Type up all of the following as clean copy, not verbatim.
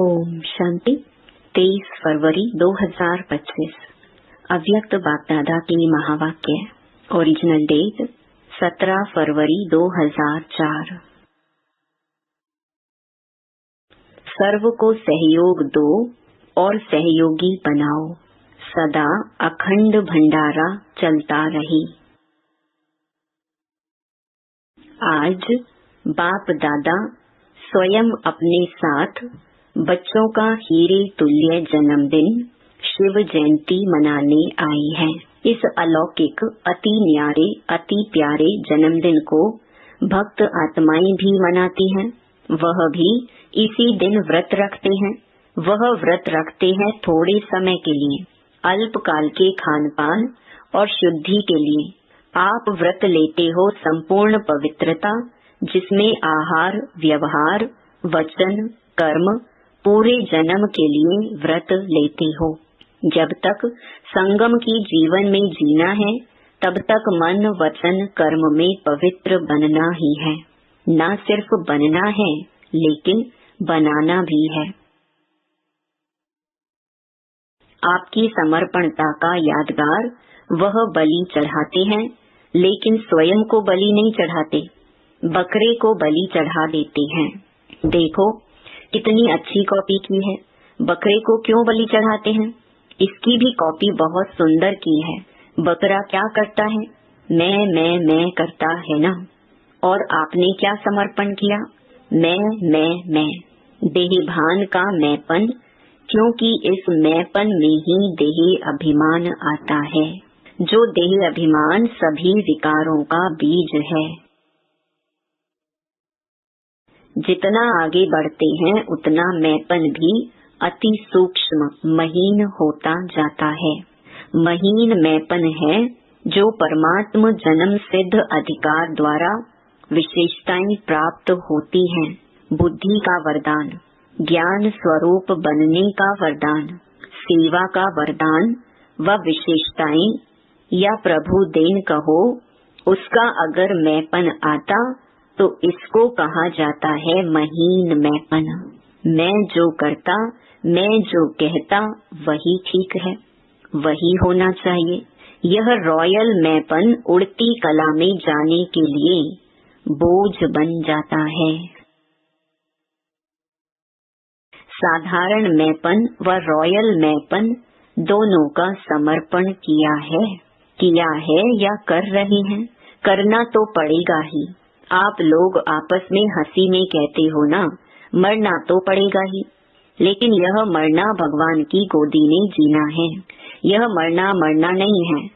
ओम शांति। 23 फरवरी 2025 अव्यक्त बापदादा की महावाक्य। ओरिजिनल डेट 17 फरवरी 2004। सर्व को सहयोग दो और सहयोगी बनाओ, सदा अखंड भंडारा चलता रहे। आज बाप दादा स्वयं अपने साथ बच्चों का हीरे तुल्य जन्मदिन शिव जयंती मनाने आए हैं। इस अलौकिक अति न्यारे अति प्यारे जन्मदिन को भक्त आत्माएं भी मनाती हैं। वह भी इसी दिन व्रत रखते हैं। वह व्रत रखते हैं थोड़े समय के लिए, अल्पकाल के खान पान और शुद्धि के लिए। आप व्रत लेते हो संपूर्ण पवित्रता, जिसमें आहार, व्यवहार, वचन, कर्म पूरे जन्म के लिए व्रत लेते हो। जब तक संगम की जीवन में जीना है, तब तक मन वचन कर्म में पवित्र बनना ही है। न सिर्फ बनना है, लेकिन बनाना भी है। आपकी समर्पणता का यादगार वह बलि चढ़ाते हैं, लेकिन स्वयं को बलि नहीं चढ़ाते, बकरे को बलि चढ़ा देते हैं। देखो कितनी अच्छी कॉपी की है। बकरे को क्यों बलि चढ़ाते हैं? इसकी भी कॉपी बहुत सुंदर की है। बकरा क्या करता है? मैं करता है ना। और आपने क्या समर्पण किया? मैं देह भान का मैंपन, क्योंकि इस मैंपन में ही देह अभिमान आता है। जो देह अभिमान सभी विकारों का बीज है। जितना आगे बढ़ते हैं, उतना मैंपन भी अति सूक्ष्म महीन होता जाता है। महीन मैंपन है जो परमात्म जन्म सिद्ध अधिकार द्वारा विशेषताएं प्राप्त होती हैं। बुद्धि का वरदान, ज्ञान स्वरूप बनने का वरदान, सेवा का वरदान व विशेषताएं या प्रभु देन कहो, उसका अगर मैंपन आता तो इसको कहा जाता है महीन मैंपन। मैं जो करता, मैं जो कहता, वही ठीक है, वही होना चाहिए। यह रॉयल मैंपन उड़ती कला में जाने के लिए बोझ बन जाता है। साधारण मैंपन व रॉयल मैंपन दोनों का समर्पण किया है या कर रहे हैं। करना तो पड़ेगा ही। आप लोग आपस में हंसी में कहते हो ना, मरना तो पड़ेगा ही। लेकिन यह मरना भगवान की गोदी में जीना है। यह मरना नहीं है।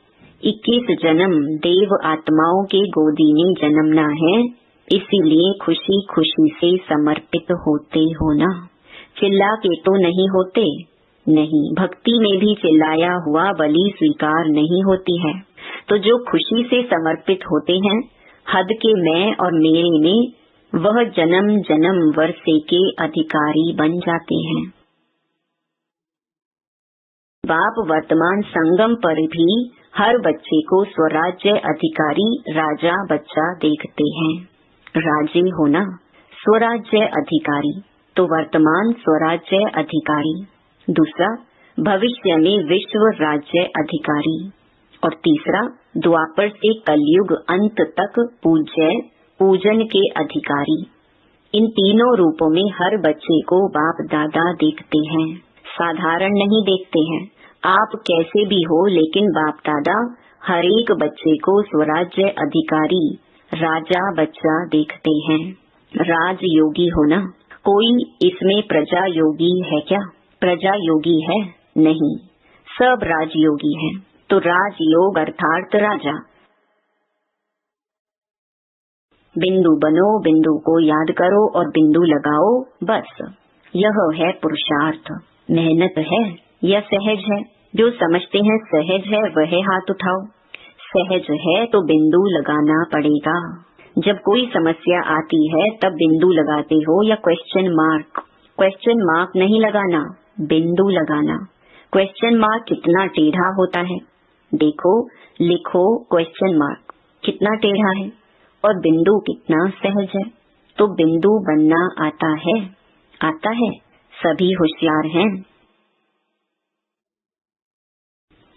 21 जन्म देव आत्माओं के गोदी में जन्मना है। इसीलिए खुशी खुशी से समर्पित होते हो ना। चिल्ला के तो नहीं होते। नहीं, भक्ति में भी चिल्लाया हुआ बलि स्वीकार नहीं होती है। तो जो खुशी से समर्पित होते हैं, हद के मैं और मेरे में, वह जन्म जन्म वर्षे के अधिकारी बन जाते हैं। बाप वर्तमान संगम पर भी हर बच्चे को स्वराज्य अधिकारी राजा बच्चा देखते हैं। राजे होना स्वराज्य अधिकारी, तो वर्तमान स्वराज्य अधिकारी। दूसरा, भविष्य में विश्व राज्य अधिकारी। और तीसरा, द्वापर से कलयुग अंत तक पूजन के अधिकारी। इन तीनों रूपों में हर बच्चे को बाप दादा देखते हैं। साधारण नहीं देखते हैं। आप कैसे भी हो, लेकिन बाप दादा हर एक बच्चे को स्वराज्य अधिकारी राजा बच्चा देखते हैं। राजयोगी होना, कोई इसमें प्रजा योगी है क्या? प्रजा योगी है? नहीं, सब राजयोगी हैं। तो राजयोग अर्थात राजा। बिंदु बनो, बिंदु को याद करो और बिंदु लगाओ, बस यह है पुरुषार्थ। मेहनत है या सहज है? जो समझते हैं सहज है वह हाथ उठाओ। सहज है तो बिंदु लगाना पड़ेगा। जब कोई समस्या आती है तब बिंदु लगाते हो या क्वेश्चन मार्क? क्वेश्चन मार्क नहीं लगाना, बिंदु लगाना। क्वेश्चन मार्क कितना टेढ़ा होता है। देखो, लिखो क्वेश्चन मार्क कितना टेढ़ा है और बिंदु कितना सहज है। तो बिंदु बनना आता है। सभी होशियार हैं।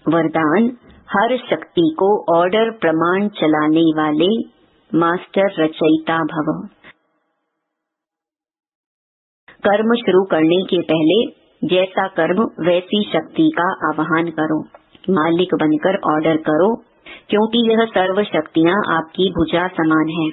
वरदान, हर शक्ति को ऑर्डर प्रमाण चलाने वाले मास्टर रचयिता भव। कर्म शुरू करने के पहले जैसा कर्म वैसी शक्ति का आवाहन करो। मालिक बनकर ऑर्डर करो, क्योंकि यह सर्व शक्तियाँ आपकी भुजा समान है।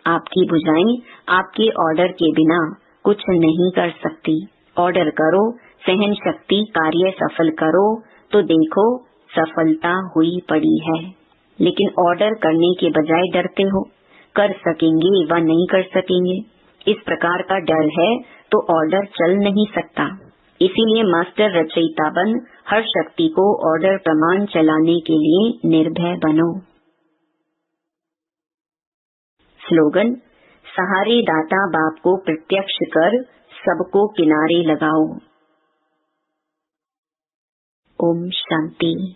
आपकी भुजाएं आपके ऑर्डर के बिना कुछ नहीं कर सकती। ऑर्डर करो, सहन शक्ति कार्य सफल करो, तो देखो सफलता हुई पड़ी है। लेकिन ऑर्डर करने के बजाय डरते हो, कर सकेंगे व नहीं कर सकेंगे, इस प्रकार का डर है तो ऑर्डर चल नहीं सकता। इसीलिए मास्टर रचयिता बन हर शक्ति को ऑर्डर प्रमाण चलाने के लिए निर्भय बनो। स्लोगन, सहारे दाता बाप को प्रत्यक्ष कर सबको किनारे लगाओ। ओम शांति।